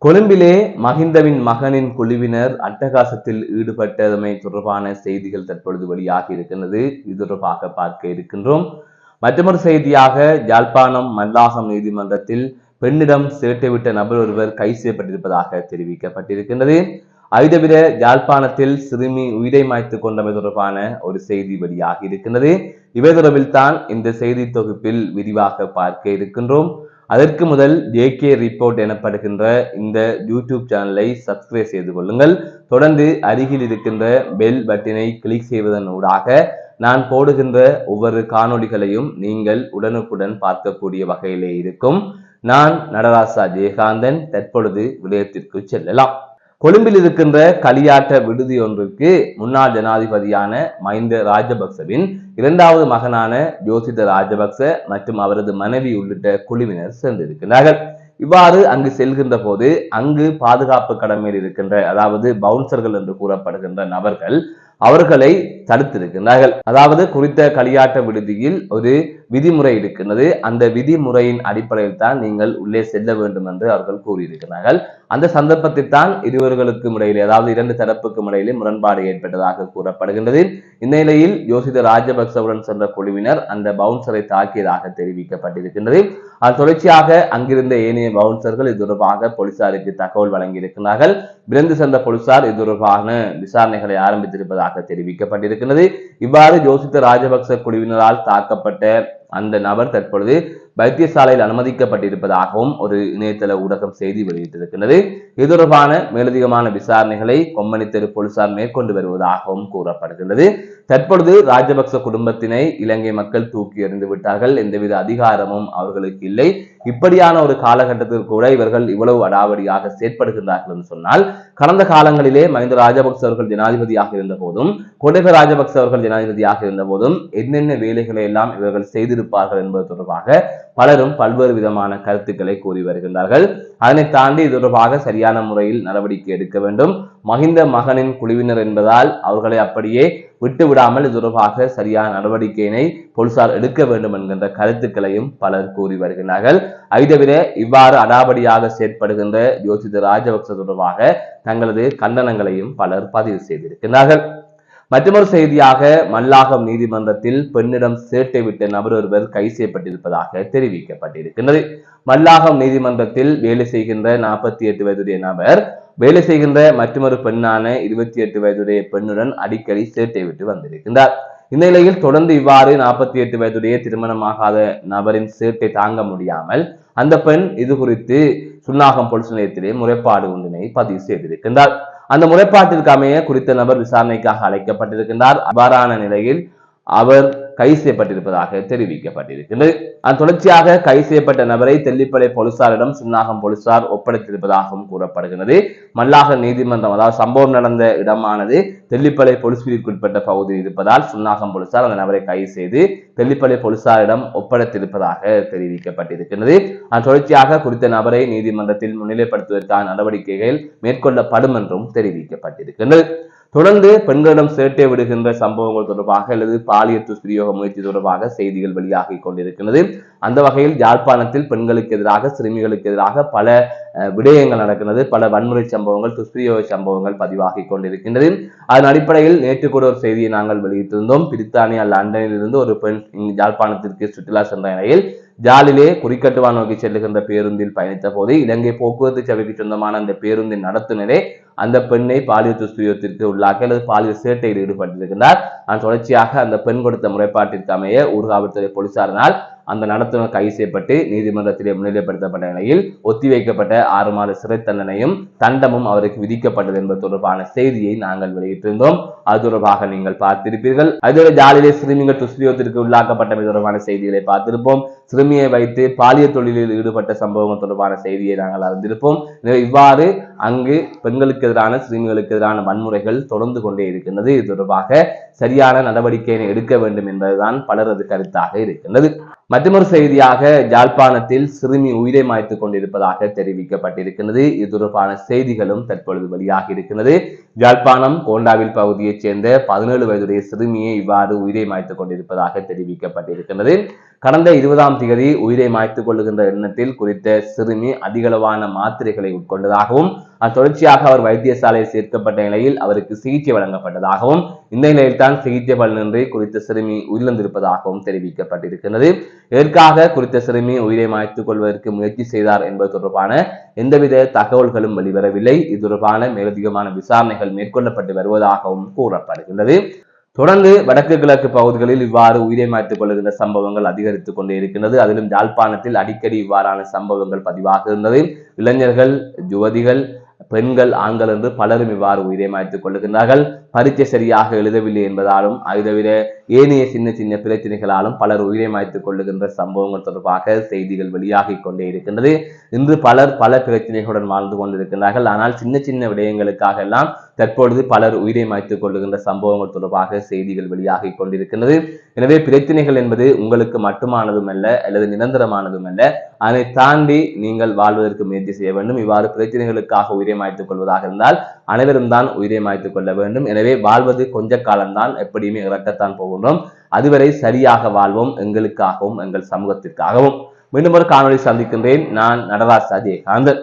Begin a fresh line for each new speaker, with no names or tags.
கொழும்பிலே மஹிந்தவின் மகனின் குழுவினர் அட்டகாசத்தில் ஈடுபட்டமை தொடர்பான செய்திகள் தற்பொழுது வெளியாகி இருக்கின்றது. இது தொடர்பாக பார்க்க இருக்கின்றோம். மற்றொரு செய்தியாக யாழ்ப்பாணம் மல்லாகம் நீதிமன்றத்தில் பெண்ணிடம் சேட்டைவிட்ட நபர் ஒருவர் கைது செய்யப்பட்டிருப்பதாக தெரிவிக்கப்பட்டிருக்கின்றது. ஐதவிர யாழ்ப்பாணத்தில் சிறுமி உயிரை மாய்த்துக் கொண்டமை தொடர்பான ஒரு செய்தி வெளியாகி இருக்கின்றது. இவை தொடர்பில் தான் இந்த செய்தி தொகுப்பில் விரிவாக பார்க்க இருக்கின்றோம். அதற்கு முதல் ஜேகே ரிப்போர்ட் எனப்படுகின்ற இந்த யூடியூப் சேனலை சப்ஸ்கிரைப் செய்து கொள்ளுங்கள். தொடர்ந்து அருகில் இருக்கின்ற பெல் பட்டனை கிளிக் செய்வதன் ஊடாக நான் போடுகின்ற ஒவ்வொரு காணொளிகளையும் நீங்கள் உடனுக்குடன் பார்க்கக்கூடிய வகையிலே இருக்கும். நான் நடராசா ஜெயகாந்தன். தற்பொழுது விடயத்திற்கு செல்லலாம். கொழும்பில் இருக்கின்ற களியாட்ட விடுதி ஒன்றுக்கு முன்னாள் ஜனாதிபதியான மஹிந்த ராஜபக்சவின் இரண்டாவது மகனான யோசித ராஜபக்ச மற்றும் அவரது மனைவி உள்ளிட்ட குழுவினர் சென்றிருக்கிறார்கள். இவ்வாறு அங்கு செல்கின்ற போது அங்கு பாதுகாப்பு கடமையில் இருக்கின்ற அதாவது பவுன்சர்கள் என்று கூறப்படுகின்ற நபர்கள் அவர்களை தடுத்திருக்கிறார்கள். அதாவது குறித்த களியாட்ட விடுதியில் ஒரு விதிமுறை இருக்கின்றது. அந்த விதிமுறையின் அடிப்படையில் தான் நீங்கள் உள்ளே செல்ல வேண்டும் என்று அவர்கள் கூறியிருக்கிறார்கள். அந்த சந்தர்ப்பத்தில் தான் இருவர்களுக்கும் இடையிலே அதாவது இரண்டு தரப்புக்கும் இடையிலே முரண்பாடு ஏற்பட்டதாக கூறப்படுகின்றது. இந்த நிலையில் யோசித ராஜபக்சவுடன் சென்ற குழுவினர் அந்த பவுன்சரை தாக்கியதாக தெரிவிக்கப்பட்டிருக்கின்றது. அது தொடர்ச்சியாக அங்கிருந்த ஏனைய பவுன்சர்கள் இது தொடர்பாக போலீசாருக்கு தகவல் வழங்கியிருக்கிறார்கள். விரைந்து சென்ற போலீசார் இது தொடர்பான விசாரணைகளை ஆரம்பித்திருப்பதாக தெரிவிக்கப்பட்டிருக்கிறது. இவ்வாறு யோசித்த ராஜபக்ச குழுவினரால் தாக்கப்பட்ட அந்த நபர் தற்பொழுது வைத்தியசாலையில் அனுமதிக்கப்பட்டிருப்பதாகவும் ஒரு இணையதள ஊடகம் செய்தி வெளியிட்டிருக்கிறது. இது தொடர்பான மேலதிகமான விசாரணைகளை கொம்மணி தெரு போலீசார் மேற்கொண்டு வருவதாகவும் கூறப்படுகின்றது. தற்பொழுது ராஜபக்ச குடும்பத்தினை இலங்கை மக்கள் தூக்கி எறிந்து விட்டார்கள். எந்தவித அதிகாரமும் அவர்களுக்கு இல்லை. இப்படியான ஒரு காலகட்டத்தில் கூட இவர்கள் இவ்வளவு அடாவடியாக செயற்படுகின்றார்கள் என்று சொன்னால், கடந்த காலங்களிலே மஹிந்த ராஜபக்ச அவர்கள் ஜனாதிபதியாக இருந்த போதும் கோட்டபய ராஜபக்ச அவர்கள் ஜனாதிபதியாக இருந்த போதும் என்னென்ன வேலைகளை எல்லாம் இவர்கள் செய்திருப்பார்கள் என்பது தொடர்பாக பலரும் பல்வேறு விதமான கருத்துக்களை கூறி வருகின்றார்கள். அதனை தாண்டி இது தொடர்பாக சரியான முறையில் நடவடிக்கை எடுக்க வேண்டும். மஹிந்த மகனின் குழுவினர் என்பதால் அவர்களை அப்படியே விட்டு விடாமல் இது தொடர்பாக சரியான நடவடிக்கையினை போலீசார் எடுக்க வேண்டும் என்கின்ற கருத்துக்களையும் பலர் கூறி வருகிறார்கள். ஐதவிர இவ்வாறு அடாபடியாக செயற்படுகின்ற யோசித ராஜபக்ச தொடர்பாக தங்களது கண்டனங்களையும் பலர் பதிவு செய்திருக்கிறார்கள். மற்றொரு செய்தியாக மல்லாகம் நீதிமன்றத்தில் பெண்ணிடம் சேட்டை விட்ட நபர் ஒருவர் கைது செய்யப்பட்டிருப்பதாக தெரிவிக்கப்பட்டிருக்கின்றது. மல்லாகம் நீதிமன்றத்தில் வேலை செய்கின்ற 48 வயதுடைய நபர் வேலை செய்கின்ற மற்றொரு பெண்ணான 28 வயதுடைய பெண்ணுடன் அடிக்கடி சேட்டை விட்டு வந்திருக்கின்றார். இந்த நிலையில் தொடர்ந்து இவ்வாறு 48 வயதுடைய திருமணமாகாத நபரின் சேட்டை தாங்க முடியாமல் அந்த பெண் இது குறித்து சுன்னாகம் போலீஸ் நிலையத்திலே முறைப்பாடு ஒன்றினை பதிவு செய்திருக்கின்றார். அந்த முறைப்பாட்டிற்கு அமைய குறித்த நபர் விசாரணைக்காக அழைக்கப்பட்டிருக்கின்றார். அவ்வாறான நிலையில் அவர் கைது செய்யப்பட்டிருப்பதாக தெரிவிக்கப்பட்டிருக்கிறது. அந்த தொடர்ச்சியாக கைது செய்யப்பட்ட நபரை தெல்லிப்பளை போலீசாரிடம் சுன்னாகம் போலீசார் ஒப்படைத்திருப்பதாகவும் கூறப்படுகிறது. மல்லாக நீதிமன்றம் அதாவது சம்பவம் நடந்த இடமானது தெல்லிப்பளை போலீஸ் பிரிவுக்குட்பட்ட பகுதியில் இருப்பதால் சுன்னாகம் போலீசார் அந்த நபரை கைது செய்து தெல்லிப்பளை போலீசாரிடம் ஒப்படைத்திருப்பதாக தெரிவிக்கப்பட்டிருக்கிறது. அந்த தொடர்ச்சியாக குறித்த நபரை நீதிமன்றத்தில் முன்னிலைப்படுத்துவதற்கான நடவடிக்கைகள் மேற்கொள்ளப்படும் என்றும் தெரிவிக்கப்பட்டிருக்கிறது. தொடர்ந்து பெண்களிடம் சேட்டை விடுகின்ற சம்பவங்கள் தொடர்பாக அல்லது பாலியல் துஷ்பிரயோக முயற்சி தொடர்பாக செய்திகள் வெளியாகி கொண்டிருக்கிறது. அந்த வகையில் யாழ்ப்பாணத்தில் பெண்களுக்கு எதிராக சிறுமிகளுக்கு எதிராக பல விடயங்கள் நடக்கிறது. பல வன்முறை சம்பவங்கள் துஷ்பிரயோக சம்பவங்கள் பதிவாகி கொண்டிருக்கின்றது. அதன் அடிப்படையில் நேற்று கூட ஒரு செய்தியை நாங்கள் வெளியிட்டிருந்தோம். பிரித்தானியா லண்டனில் இருந்து ஒரு பெண் யாழ்ப்பாணத்திற்கு சுற்றுலா சென்ற நிலையில் ஜாலிலே குறிக்கட்டுவா நோக்கி செல்லுகின்ற பேருந்தில் பயணித்த போது இலங்கை போக்குவரத்து சபைக்கு சொந்தமான அந்த பேருந்தின் நடத்துனரே அந்த பெண்ணை பாலியல் துஷ்பிரயோகத்திற்கு உள்ளாக்கி அல்லது பாலியல் சேட்டையில் ஈடுபட்டிருக்கிறார். அதன் தொடர்ச்சியாக அந்த பெண் கொடுத்த முறைப்பாட்டிற்கு அமைய ஊர்காவல்துறை போலீசாரினால் அந்த நடத்துனர் கைது செய்யப்பட்டு நீதிமன்றத்திலே முன்னிலைப்படுத்தப்பட்ட நிலையில் ஒத்திவைக்கப்பட்ட 6 மாத சிறை தண்டனையும் தண்டமும் அவருக்கு விதிக்கப்பட்டது என்பது தொடர்பான செய்தியை நாங்கள் வெளியிட்டிருந்தோம். அது தொடர்பாக நீங்கள் பார்த்திருப்பீர்கள். அதோட ஜாலிலே சிறுமிகள் துஷ்பிரயோகத்திற்கு உள்ளாக்கப்பட்டமை தொடர்பான செய்திகளை பார்த்திருப்போம். சிறுமியை வைத்து பாலியல் தொழிலில் ஈடுபட்ட சம்பவங்கள் தொடர்பான செய்தியை நாங்கள் அறிந்திருப்போம். இவ்வாறு அங்கு பெண்களுக்கு எதிரான சிறுமிகளுக்கு எதிரான வன்முறைகள் தொடர்ந்து கொண்டே இருக்கின்றது. இது தொடர்பாக சரியான நடவடிக்கையை எடுக்க வேண்டும் என்பதுதான் பலரது கருத்தாக இருக்கின்றது. மற்றொரு செய்தியாக யாழ்ப்பாணத்தில் சிறுமி உயிரை மாய்த்துக் கொண்டிருப்பதாக தெரிவிக்கப்பட்டிருக்கிறது. இது தொடர்பான செய்திகளும் தற்பொழுது வெளியாகி இருக்கிறது. யாழ்ப்பாணம் கோண்டாவில் பகுதியைச் சேர்ந்த 17 வயதுடைய சிறுமியை இவ்வாறு உயிரை மாய்த்துக் கொண்டிருப்பதாக தெரிவிக்கப்பட்டிருக்கிறது. கடந்த 20ஆம் தேதி உயிரை மாய்த்துக் கொள்ளுகின்ற எண்ணத்தில் குறித்த சிறுமி அதிகளவான மாத்திரைகளை உட்கொண்டதாகவும் தொடர்ச்சியாக அவர் வைத்தியசாலையில் சேர்க்கப்பட்ட நிலையில் அவருக்கு சிகிச்சை வழங்கப்பட்டதாகவும் இந்த நிலையில் தான் சிகிச்சை பலனின்றி குறித்த சிறுமி உயிரிழந்திருப்பதாகவும் தெரிவிக்கப்பட்டிருக்கிறது. இதற்காக குறித்த சிறுமி உயிரை மாய்த்துக் கொள்வதற்கு முயற்சி செய்தார் என்பது தொடர்பான எந்தவித தகவல்களும் வெளிவரவில்லை. இது தொடர்பான மேலதிகமான விசாரணைகள் மேற்கொள்ளப்பட்டு வருவதாகவும் கூறப்படுகின்றது. தொடர்ந்து வடக்கு கிழக்கு பகுதிகளில் இவ்வாறு உயிரை மாய்த்துக் கொள்ளுகின்ற சம்பவங்கள் அதிகரித்துக் கொண்டே இருக்கின்றது. அதிலும் யாழ்ப்பாணத்தில் அடிக்கடி இவ்வாறான சம்பவங்கள் பதிவாகின்றது. இளைஞர்கள், யுவதிகள், பெண்கள், ஆண்கள் என்று பலரும் இவ்வாறு உயிரை மாய்த்துக் கொள்ளுகின்றார்கள். பரீட்சை சரியாக எழுதவில்லை என்பதாலும் அதை தவிர ஏனைய சின்ன சின்ன பிரச்சனைகளாலும் பலர் உயிரை மாய்த்துக் கொள்ளுகின்ற சம்பவங்கள் தொடர்பாக செய்திகள் வெளியாகி கொண்டே இருக்கின்றது. இன்று பலர் பல பிரச்சனைகளுடன் வாழ்ந்து கொண்டிருக்கிறார்கள். ஆனால் சின்ன சின்ன விடயங்களுக்காக எல்லாம் தற்பொழுது பலர் உயிரை மாய்த்துக் கொள்ளுகின்ற சம்பவங்கள் தொடர்பாக செய்திகள் வெளியாகி கொண்டிருக்கின்றது. எனவே பிரச்சனைகள் என்பது உங்களுக்கு மட்டுமானதும் அல்ல அல்லது நிரந்தரமானதும் அல்ல. அதை தாண்டி நீங்கள் வாழ்வதற்கு முயற்சி செய்ய வேண்டும். இவ்வாறு பிரச்சனைகளுக்காக உயிரை மாய்த்துக் கொள்வதாக இருந்தால் அனைவரும் தான் உயிரை மாய்த்துக் கொள்ள வேண்டும். எனவே வாழ்வது கொஞ்ச காலம்தான், எப்படியுமே இறக்கத்தான் போகின்றோம். அதுவரை சரியாக வாழ்வோம், எங்களுக்காகவும் எங்கள் சமூகத்திற்காகவும். மீண்டும் ஒரு காணொலி சந்திக்கின்றேன். நான் நடராஜ் அஜயகாந்தன்.